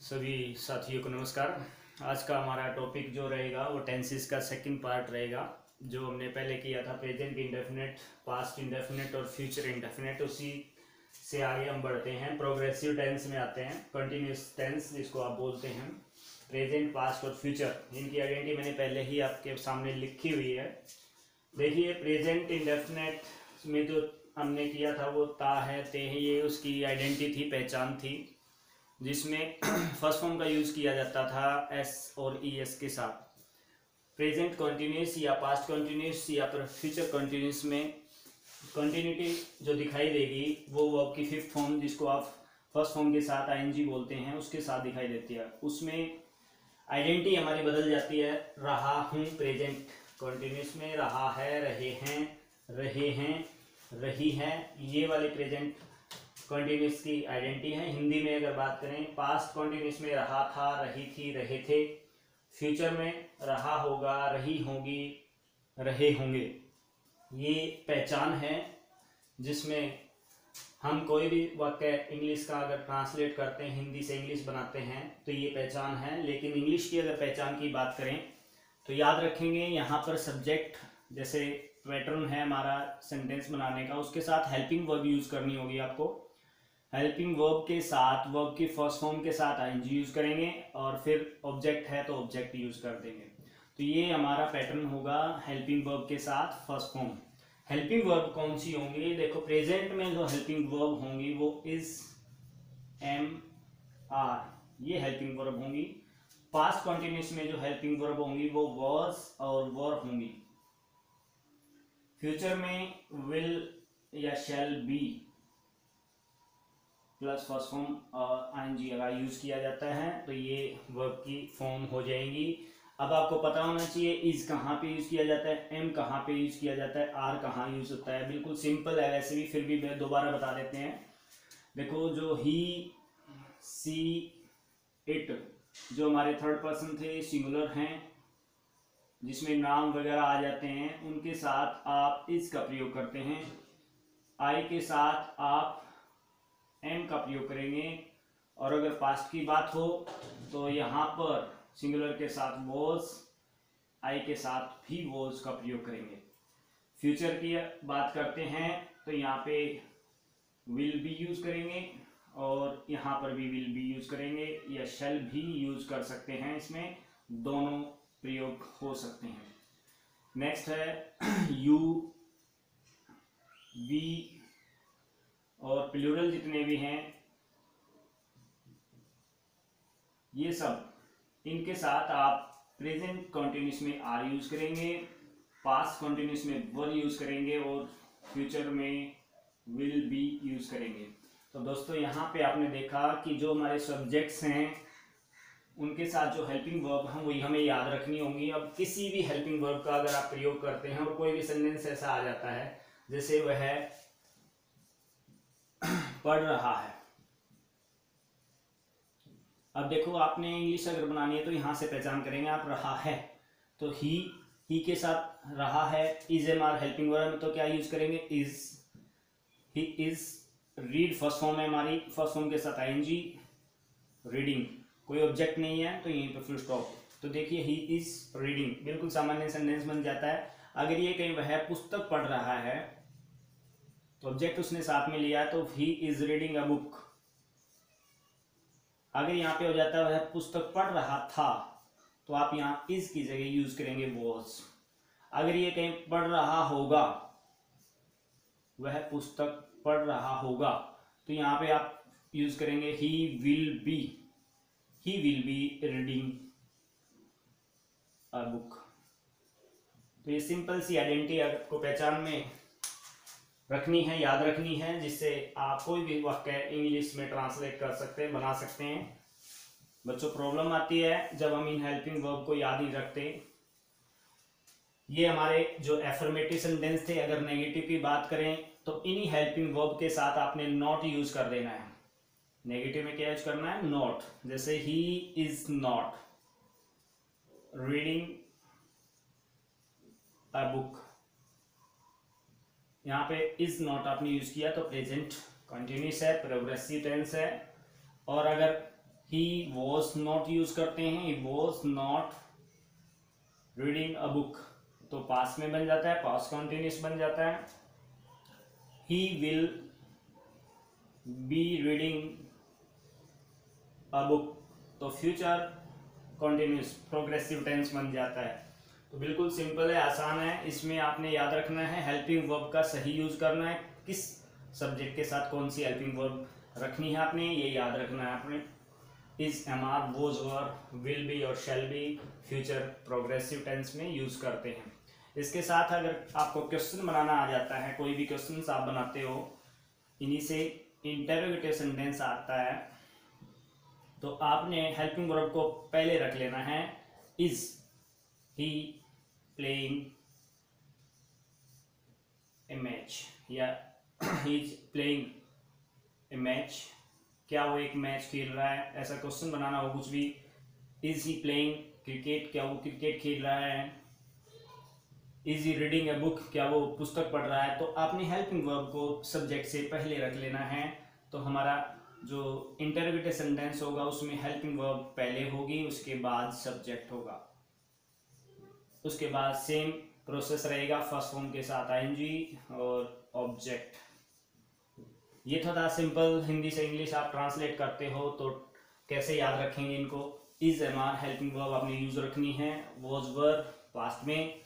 सभी साथियों को नमस्कार। आज का हमारा टॉपिक जो रहेगा वो टेंसेस का सेकंड पार्ट रहेगा। जो हमने पहले किया था प्रेजेंट इंडेफिनिट, पास्ट इंडेफिनिट और फ्यूचर इंडेफिनिट, उसी से आगे हम बढ़ते हैं। प्रोग्रेसिव टेंस में आते हैं, कंटिन्यूस टेंस जिसको आप बोलते हैं। प्रेजेंट, पास्ट और फ्यूचर, इनकी आइडेंटिटी मैंने पहले ही आपके सामने लिखी हुई है। देखिए, प्रेजेंट इंडेफिनिट में जो हमने किया था वो ता है, ते है, ये उसकी आइडेंटिटी थी, पहचान थी, जिसमें फर्स्ट फॉर्म का यूज़ किया जाता था एस और ई एस के साथ। प्रेजेंट कंटिन्यूस या पास्ट कंटिन्यूस या फिर फ्यूचर कंटिन्यूस में कंटिन्यूटी जो दिखाई देगी वो वर्ब की फिफ्थ फॉर्म, जिसको आप फर्स्ट फॉर्म के साथ आईएनजी बोलते हैं, उसके साथ दिखाई देती है। उसमें आइडेंटिटी हमारी बदल जाती है। रहा हूँ प्रेजेंट कंटिन्यूस में रहा है, रहे हैं, रही है, ये वाली प्रेजेंट कंटिन्यूस की आइडेंटिटी है। हिंदी में अगर बात करें, पास्ट कंटिन्यूस में रहा था, रही थी, रहे थे। फ्यूचर में रहा होगा, रही होगी, रहे होंगे। ये पहचान है जिसमें हम कोई भी वाक्य इंग्लिश का अगर ट्रांसलेट करते हैं, हिंदी से इंग्लिश बनाते हैं, तो ये पहचान है। लेकिन इंग्लिश की अगर पहचान की बात करें तो याद रखेंगे, यहाँ पर सब्जेक्ट जैसे पैटर्न है हमारा सेंटेंस बनाने का, उसके साथ हेल्पिंग वर्ब यूज़ करनी होगी आपको। हेल्पिंग वर्ब के साथ, वर्ब की फर्स्ट फॉर्म के साथ आईएनजी यूज़ करेंगे, और फिर ऑब्जेक्ट है तो ऑब्जेक्ट यूज़ कर देंगे। तो ये हमारा पैटर्न होगा हेल्पिंग वर्ब के साथ फर्स्ट फॉर्म। हेल्पिंग वर्ब कौन सी होंगी? देखो, प्रेजेंट में जो हेल्पिंग वर्ब होंगी वो इज, एम, आर, ये हेल्पिंग वर्ब होंगी। पास्ट कंटिन्यूस में जो हेल्पिंग वर्ब होंगी वो वॉज और वर होंगी। फ्यूचर में विल या shall be plus first form और आईएनजी अगर यूज किया जाता है तो ये वर्ब की फॉर्म हो जाएंगी। अब आपको पता होना चाहिए इज कहाँ पे यूज किया जाता है, एम कहाँ पे यूज किया जाता है, आर कहाँ यूज होता है। बिल्कुल सिंपल है वैसे भी, फिर भी मैं दोबारा बता देते हैं। देखो, जो ही, सी, इट, जो हमारे थर्ड पर्सन थे, सिंगुलर हैं, जिसमें नाम वगैरह आ जाते हैं, उनके साथ आप इस का प्रयोग करते हैं। आई के साथ आप एम का प्रयोग करेंगे। और अगर पास्ट की बात हो तो यहाँ पर सिंगुलर के साथ वॉज, आई के साथ भी वॉज का प्रयोग करेंगे। फ्यूचर की बात करते हैं तो यहाँ पे विल बी यूज करेंगे, और यहाँ पर भी विल बी यूज करेंगे, या शैल भी यूज कर सकते हैं। इसमें दोनों प्रयोग हो सकते हैं। नेक्स्ट है यू, वी और प्लूरल जितने भी हैं, ये सब, इनके साथ आप प्रेजेंट कंटिन्यूस में आर यूज करेंगे, पास्ट कंटिन्यूस में वर यूज करेंगे, और फ्यूचर में विल बी यूज करेंगे। तो दोस्तों, यहाँ पे आपने देखा कि जो हमारे सब्जेक्ट्स हैं उनके साथ जो हेल्पिंग वर्ब हैं वही हमें याद रखनी होंगी। अब किसी भी हेल्पिंग वर्ब का अगर आप प्रयोग करते हैं और कोई भी सेंटेंस ऐसा आ जाता है जैसे वह पढ़ रहा है। अब देखो, आपने इंग्लिश अगर बनानी है तो यहाँ से पहचान करेंगे आप, रहा है तो ही के साथ रहा है, is am are helping verb में तो क्या यूज करेंगे, is. He is, read first form है हमारी, फर्स्ट फॉर्म के साथ आईएनजी, रीडिंग, कोई ऑब्जेक्ट नहीं है तो यहीं पर फुल स्टॉप। तो देखिए, ही इज रीडिंग, बिल्कुल सामान्य सेंटेंस बन जाता है। अगर ये कहीं वह पुस्तक पढ़ रहा है तो ऑब्जेक्ट उसने साथ में लिया तो he is reading a book. अगर यहाँ पे हो जाता है वह पुस्तक पढ़ रहा था तो आप यहाँ इज की जगह यूज करेंगे वॉज। अगर ये कहीं पढ़ रहा होगा, वह पुस्तक पढ़ रहा होगा, तो यहाँ पे आप यूज करेंगे he will be reading a book. तो ये सिंपल सी आइडेंटिटी आपको पहचान में रखनी है, याद रखनी है, जिससे आप कोई भी वाक्य इंग्लिश में ट्रांसलेट कर सकते हैं, बना सकते हैं। बच्चों, प्रॉब्लम आती है जब हम इन हेल्पिंग वर्ब को याद ही रखते। ये हमारे जो एफर्मेटिव सेंटेंस थे, अगर नेगेटिव की बात करें तो इन्हीं हेल्पिंग वर्ब के साथ आपने नॉट यूज कर देना है। नेगेटिव में क्या यूज करना है, नॉट। जैसे he is not reading a book, यहाँ पे इज नॉट आपने यूज किया तो प्रेजेंट कंटिन्यूस है, प्रोग्रेसिव टेंस है। और अगर ही वॉज नॉट यूज करते हैं, he was not reading a book, तो पास्ट में बन जाता है, पास्ट कंटिन्यूस बन जाता है। He will be reading a book, तो फ्यूचर कंटिन्यूस प्रोग्रेसिव टेंस बन जाता है। तो बिल्कुल सिंपल है, आसान है। इसमें आपने याद रखना है हेल्पिंग वर्ब का सही यूज करना है, किस सब्जेक्ट के साथ कौन सी हेल्पिंग वर्ब रखनी है आपने, ये याद रखना है आपने। Is, am are, was were, will be और shall be future progressive tense में यूज करते हैं। इसके साथ अगर आपको क्वेश्चन बनाना आ जाता है, कोई भी क्वेश्चन आप बनाते हो, इन्हीं से इंटरोगेटिव सेंटेंस आता है, तो आपने हेल्पिंग वर्ब को पहले रख लेना है। Is he playing a match, या he is playing a match, क्या वो एक मैच खेल रहा है, ऐसा क्वेश्चन बनाना हो कुछ भी। इज ही प्लेइंग क्रिकेट, क्या वो क्रिकेट खेल रहा है। Is he reading a book, क्या वो पुस्तक पढ़ रहा है। तो आपने हेल्पिंग वर्ब को सब्जेक्ट से पहले रख लेना है, तो हमारा जो इंटरोगेटिव सेंटेंस होगा उसमें हेल्पिंग वर्ब पहले होगी, उसके बाद सब्जेक्ट होगा, उसके बाद सेम प्रोसेस रहेगा फर्स्ट फॉर्म के साथ आईएनजी और ऑब्जेक्ट। ये थोड़ा सिंपल हिंदी से इंग्लिश आप ट्रांसलेट करते हो तो कैसे याद रखेंगे इनको। Is, am are helping verb आपने यूज रखनी है, वॉज वर पास्ट में,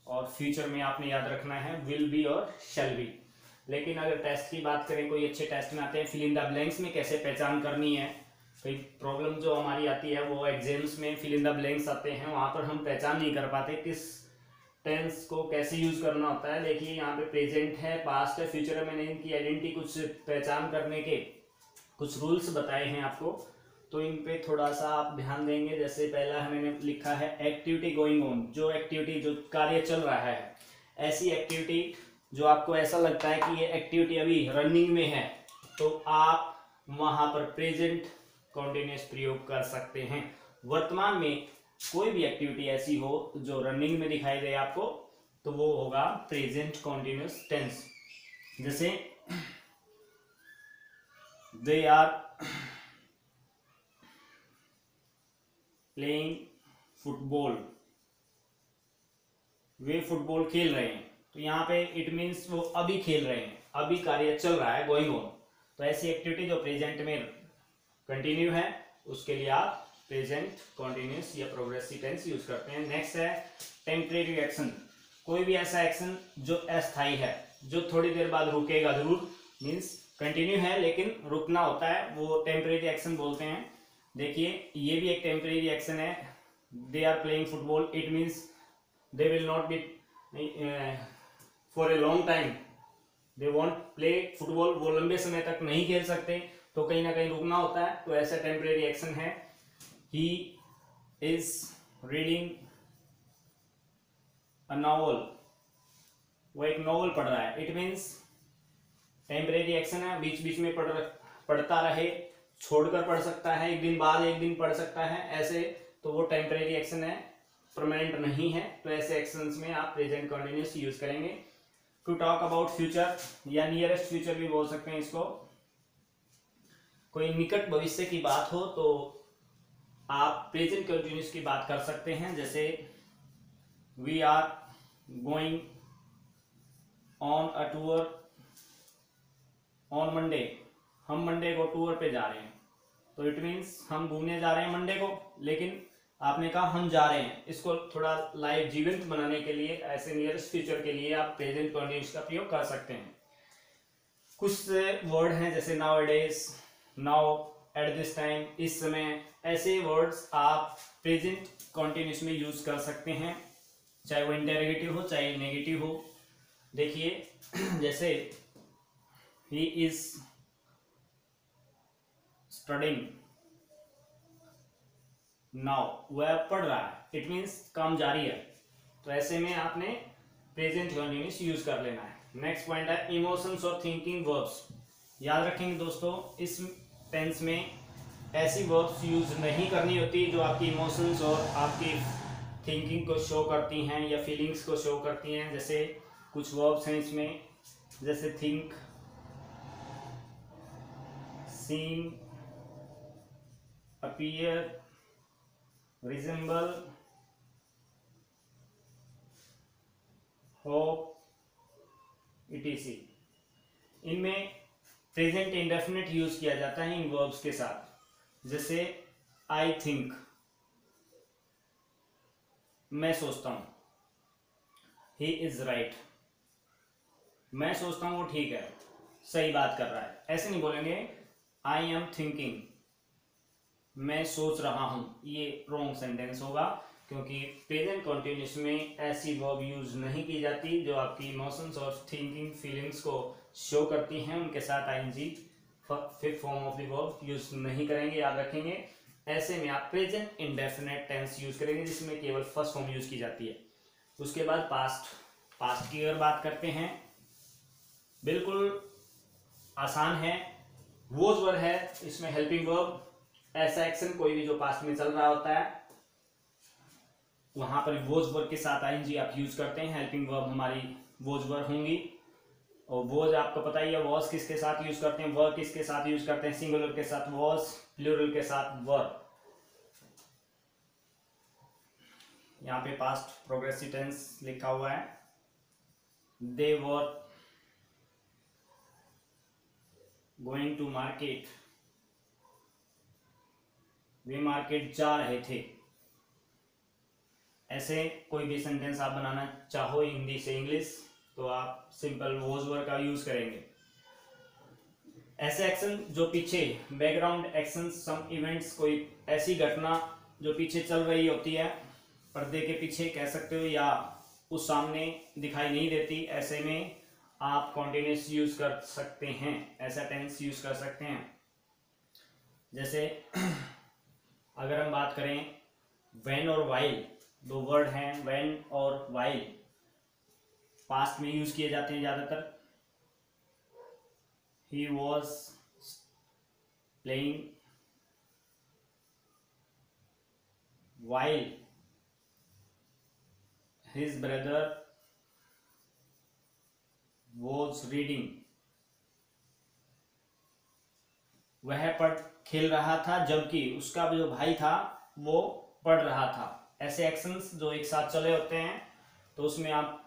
और फ्यूचर में आपने याद रखना है विल बी और शैल बी। लेकिन अगर टेस्ट की बात करें, कोई अच्छे टेस्ट में आते हैं फिल इन द ब्लैंक्स में कैसे पहचान करनी है, कोई प्रॉब्लम जो हमारी आती है वो एग्जाम्स में फिल इन द ब्लैंक्स आते हैं, वहाँ पर हम पहचान नहीं कर पाते किस टेंस को कैसे यूज करना होता है। देखिए यहाँ पे प्रेजेंट है, पास्ट है, फ्यूचर है, मैंने इनकी आइडेंटिटी कुछ पहचान करने के कुछ रूल्स बताए हैं आपको, तो इन पे थोड़ा सा आप ध्यान देंगे। जैसे पहला मैंने लिखा है एक्टिविटी गोइंग ऑन, जो एक्टिविटी जो कार्य चल रहा है, ऐसी एक्टिविटी जो आपको ऐसा लगता है कि ये एक्टिविटी अभी रनिंग में है, तो आप वहां पर प्रेजेंट कॉन्टिन्यूस प्रयोग कर सकते हैं। वर्तमान में कोई भी एक्टिविटी ऐसी हो जो रनिंग में दिखाई दे आपको, तो वो होगा प्रेजेंट कॉन्टिन्यूस टेंस। जैसे दे आर प्लेइंग फुटबॉल, वे फुटबॉल खेल रहे हैं, तो यहाँ पे इट मीन्स वो अभी खेल रहे हैं, अभी कार्य चल रहा है, गोइंग ऑन। तो ऐसी एक्टिविटी जो प्रेजेंट में कंटिन्यू है उसके लिए आप प्रेजेंट कॉन्टिन्यूस या प्रोग्रेसिव टेंस यूज करते हैं। नेक्स्ट है टेम्परेरी एक्शन, कोई भी ऐसा एक्शन जो अस्थायी है, जो थोड़ी देर बाद रुकेगा जरूर, मीन्स कंटिन्यू है लेकिन रुकना होता है, वो टेम्परेरी एक्शन बोलते हैं। देखिए ये भी एक टेम्परेरी एक्शन है, they are playing football, it means they will not be for a long time, they won't play football, वो लंबे समय तक नहीं खेल सकते, तो कहीं ना कहीं रुकना होता है, तो ऐसा टेम्परेरी एक्शन है। He is reading a novel, वो एक नॉवल पढ़ रहा है, इट मीन्स टेम्परेरी एक्शन है, बीच बीच में पढ़ता रहे, छोड़कर पढ़ सकता है, एक दिन बाद एक दिन पढ़ सकता है, ऐसे, तो वो टेम्परेरी एक्शन है, परमानेंट नहीं है। तो ऐसे एक्शंस में आप प्रेजेंट कंटिन्यूअस यूज करेंगे। टू टॉक अबाउट फ्यूचर या नियरेस्ट फ्यूचर भी बोल सकते हैं इसको, कोई निकट भविष्य की बात हो तो आप प्रेजेंट कंटिन्यूअस की बात कर सकते हैं। जैसे we are going on a tour on Monday, हम मंडे को टूर पे जा रहे हैं, तो इट मीन्स हम घूमने जा रहे हैं मंडे को, लेकिन आपने कहा हम जा रहे हैं, इसको थोड़ा लाइव जीवंत बनाने के लिए ऐसे नियरेस्ट फ्यूचर के लिए आप प्रेजेंट कंटिन्यूअस का प्रयोग कर सकते हैं। कुछ वर्ड हैं जैसे now days, now, eight this time, इस समय, ऐसे वर्ड्स आप प्रेजेंट कंटिन्यूअस में यूज कर सकते हैं, चाहे वो इंटरोगेटिव हो चाहे नेगेटिव हो। देखिए जैसे ही इज स्टडिंग नाउ, वह पढ़ रहा है, इट मीन्स काम जारी है, तो ऐसे में आपने प्रेजेंट कंटिन्यूअस यूज कर लेना है। नेक्स्ट पॉइंट है इमोशंस और थिंकिंग वर्ब्स। याद रखेंगे दोस्तों, इस टेंस में ऐसी वर्ब्स यूज नहीं करनी होती जो आपकी इमोशंस और आपकी थिंकिंग को शो करती हैं या फीलिंग्स को शो करती हैं। जैसे कुछ वर्ब्स हैं इसमें, जैसे थिंक, सीम, appear, resemble, hope, etc. इनमें प्रेजेंट इंडेफिनिट यूज किया जाता है इन वर्ब्स के साथ। जैसे आई थिंक, मैं सोचता हूं, ही इज राइट, मैं सोचता हूं वो ठीक है, सही बात कर रहा है। ऐसे नहीं बोलेंगे आई एम थिंकिंग, मैं सोच रहा हूं, ये रॉन्ग सेंटेंस होगा, क्योंकि प्रेजेंट कॉन्टिन्यूस में ऐसी वर्ब यूज नहीं की जाती जो आपकी इमोशंस और थिंकिंग फीलिंग्स को शो करती हैं। उनके साथ ING fifth form of the verb use नहीं करेंगे, याद रखेंगे। ऐसे में आप प्रेजेंट इंडेफिनिट टेंस यूज करेंगे जिसमें केवल फर्स्ट फॉर्म यूज की जाती है। उसके बाद पास्ट की अगर बात करते हैं, बिल्कुल आसान है, वोज वर्ब है इसमें हेल्पिंग वर्ब। ऐसा एक्शन कोई भी जो पास्ट में चल रहा होता है वहां पर वोज वर्ब के साथ आईएनजी आप यूज करते हैं। हेल्पिंग वर्ब हमारी वोज वर्ब होंगी। और वोज आपको पता ही है, वॉज किसके साथ यूज करते हैं, वर्ब किसके साथ यूज करते हैं, सिंगुलर के साथ वॉज, प्लूरल के साथ वर्ब। यहाँ पे पास्ट प्रोग्रेसिव टेंस लिखा हुआ है, they were going to market, वे मार्केट जा रहे थे। ऐसे कोई भी सेंटेंस आप बनाना चाहो हिंदी से इंग्लिश, तो आप सिंपल वॉज वर्ब का यूज करेंगे। ऐसे एक्शन जो पीछे बैकग्राउंड एक्शन, सम इवेंट्स, कोई ऐसी घटना जो पीछे चल रही होती है, पर्दे के पीछे कह सकते हो, या उस सामने दिखाई नहीं देती, ऐसे में आप कॉन्टिन्यूस यूज कर सकते हैं, ऐसा टेंस यूज कर सकते हैं। जैसे अगर हम बात करें व्हेन और व्हाइल, दो वर्ड हैं व्हेन और व्हाइल, पास्ट में यूज किए जाते हैं ज्यादातर। He was playing while his brother was reading, वह खेल रहा था जबकि उसका जो भाई था वो पढ़ रहा था। ऐसे एक्शंस जो एक साथ चले होते हैं तो उसमें आप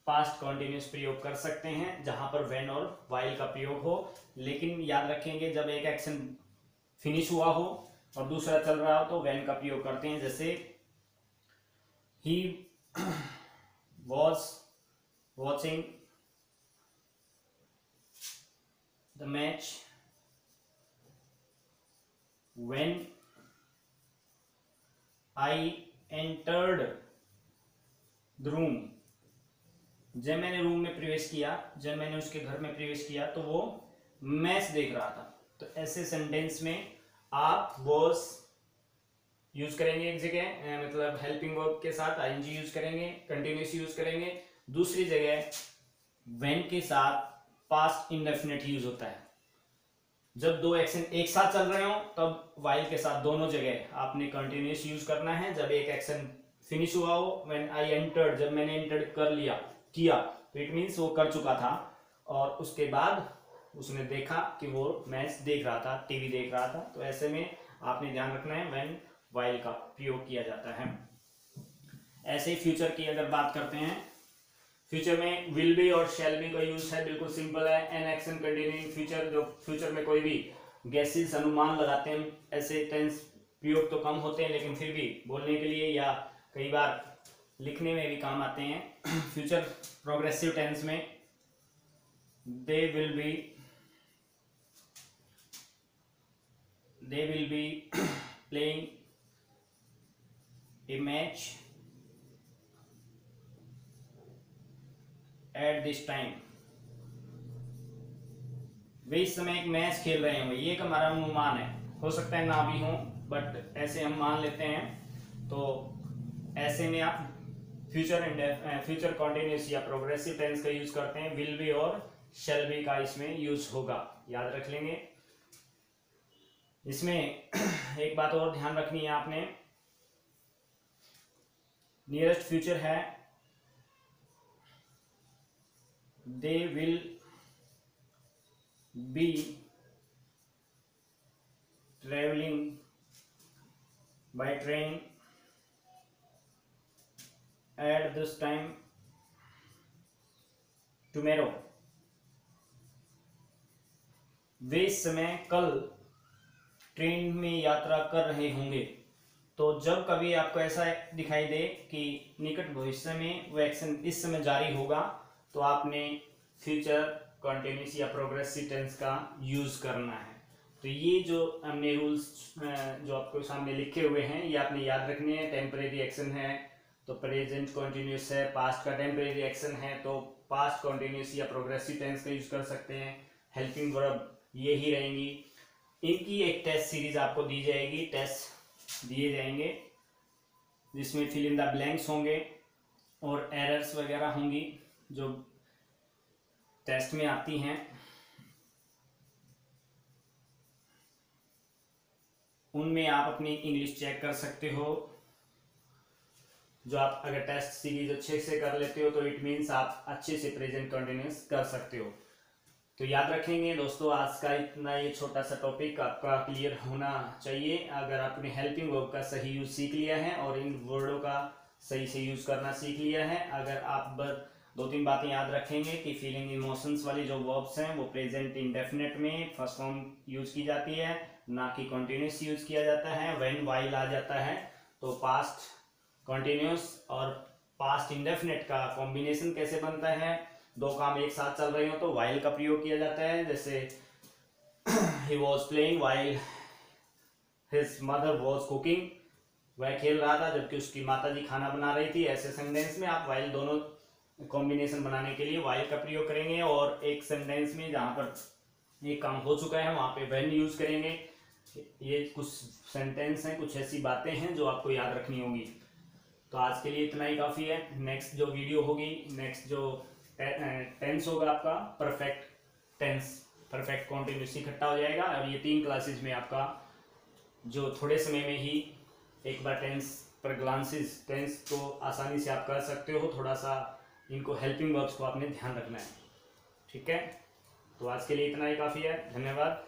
पास्ट कॉन्टिन्यूस प्रयोग कर सकते हैं जहां पर व्हेन और व्हाइल का प्रयोग हो। लेकिन याद रखेंगे जब एक एक्शन फिनिश हुआ हो और दूसरा चल रहा हो तो व्हेन का प्रयोग करते हैं। जैसे he was watching the match when I entered the room, जब मैंने रूम में प्रवेश किया, जब मैंने उसके घर में प्रवेश किया तो वो मैच देख रहा था। तो ऐसे सेंटेंस में आप was यूज करेंगे एक जगह, मतलब हेल्पिंग वर्ब के साथ आईएनजी यूज करेंगे, कंटिन्यूस यूज करेंगे। दूसरी जगह when के साथ पास्ट इंडेफिनिट यूज होता है। जब दो एक्शन एक साथ चल रहे हो तब वाइल के साथ दोनों जगह आपने कंटिन्यूस यूज करना है। जब एक एक्शन फिनिश हुआ हो, व्हेन आई एंटर्ड, जब मैंने एंटर कर लिया किया, तो इट मीन्स वो कर चुका था और उसके बाद उसने देखा कि वो मैच देख रहा था, टीवी देख रहा था। तो ऐसे में आपने ध्यान रखना है व्हेन वाइल का प्रयोग किया जाता है। ऐसे ही फ्यूचर की अगर बात करते हैं, फ्यूचर में विल बी और शैल बी का यूज है, बिल्कुल सिंपल है। एन एक्शन कंटिन्यूइंग फ्यूचर, जो फ्यूचर में कोई भी गैसेस अनुमान लगाते हैं, ऐसे टेंस प्रयोग तो कम होते हैं लेकिन फिर भी बोलने के लिए या कई बार लिखने में भी काम आते हैं। फ्यूचर प्रोग्रेसिव टेंस में they will be playing a match at this time, वे इस समय एक मैच खेल रहे होंगे। ये एक हमारा अनुमान है, हो सकता है ना भी हो, बट ऐसे हम मान लेते हैं। तो ऐसे में आप फ्यूचर कॉन्टिन्यूस या प्रोग्रेसिव टेंस का यूज करते हैं, विल बी और शैल बी का इसमें यूज होगा, याद रख लेंगे। इसमें एक बात और ध्यान रखनी है आपने, नियरेस्ट फ्यूचर है they will be traveling by train at this time tomorrow, वे इस समय कल ट्रेन में यात्रा कर रहे होंगे। तो जब कभी आपको ऐसा दिखाई दे कि निकट भविष्य में वो एक्शन इस समय जारी होगा, तो आपने फ्यूचर कंटिन्यूस या प्रोग्रेसिव टेंस का यूज करना है। तो ये जो हमने रूल्स जो आपको सामने लिखे हुए हैं, ये आपने याद रखने हैं। टेम्परेरी एक्शन है तो प्रेजेंट कंटिन्यूस है, पास्ट का टेम्परेरी एक्शन है तो पास्ट कंटिन्यूस या प्रोग्रेसिव टेंस का यूज कर सकते हैं। हेल्पिंग वर्ब ये ही रहेंगी। इनकी एक टेस्ट सीरीज आपको दी जाएगी, टेस्ट दिए जाएंगे जिसमें फिल इन द ब्लैंक्स होंगे और एरर्स वगैरह होंगी जो टेस्ट में आती हैं। उनमें आप अपनी इंग्लिश चेक कर सकते हो। जो आप अगर टेस्ट सीरीज अच्छे से कर लेते हो तो इट मीन्स आप अच्छे से प्रेजेंट कंटिन्यूस कर सकते हो। तो याद रखेंगे दोस्तों, आज का इतना ये छोटा सा टॉपिक आपका क्लियर होना चाहिए। अगर आपने हेल्पिंग वर्ब का सही यूज सीख लिया है और इन वर्डों का सही से यूज करना सीख लिया है, अगर आप दो तीन बातें याद रखेंगे कि फीलिंग इमोशंस वाली जो वर्ब्स हैं वो प्रेजेंट इंडेफिनिट में फर्स्ट फॉर्म यूज की जाती है, ना कि कंटिन्यूस यूज किया जाता है। व्हेन वाइल आ जाता है तो पास्ट कंटिन्यूस और पास्ट इंडेफिनिट का कॉम्बिनेशन कैसे बनता है, दो काम एक साथ चल रहे हो तो वाइल का प्रयोग किया जाता है। जैसे he was playing while his mother was cooking, वह खेल रहा था जबकि उसकी माताजी खाना बना रही थी। ऐसे सेंटेंस में आप वाइल दोनों कॉम्बिनेशन बनाने के लिए वाइल का प्रयोग करेंगे। और एक सेंटेंस में जहाँ पर एक काम हो चुका है वहाँ पे व्हेन यूज करेंगे। ये कुछ सेंटेंस हैं, कुछ ऐसी बातें हैं जो आपको याद रखनी होगी। तो आज के लिए इतना ही काफ़ी है। नेक्स्ट जो वीडियो होगी, नेक्स्ट जो टेंस होगा आपका परफेक्ट टेंस, परफेक्ट कॉन्टिन्यूस इकट्ठा हो जाएगा। अब ये 3 क्लासेज में आपका जो थोड़े समय में ही एक बार टेंस पर ग्लांसेस, टेंस को आसानी से आप कर सकते हो। थोड़ा सा इनको हेल्पिंग वर्ब्स को आपने ध्यान रखना है, ठीक है। तो आज के लिए इतना ही काफ़ी है। धन्यवाद।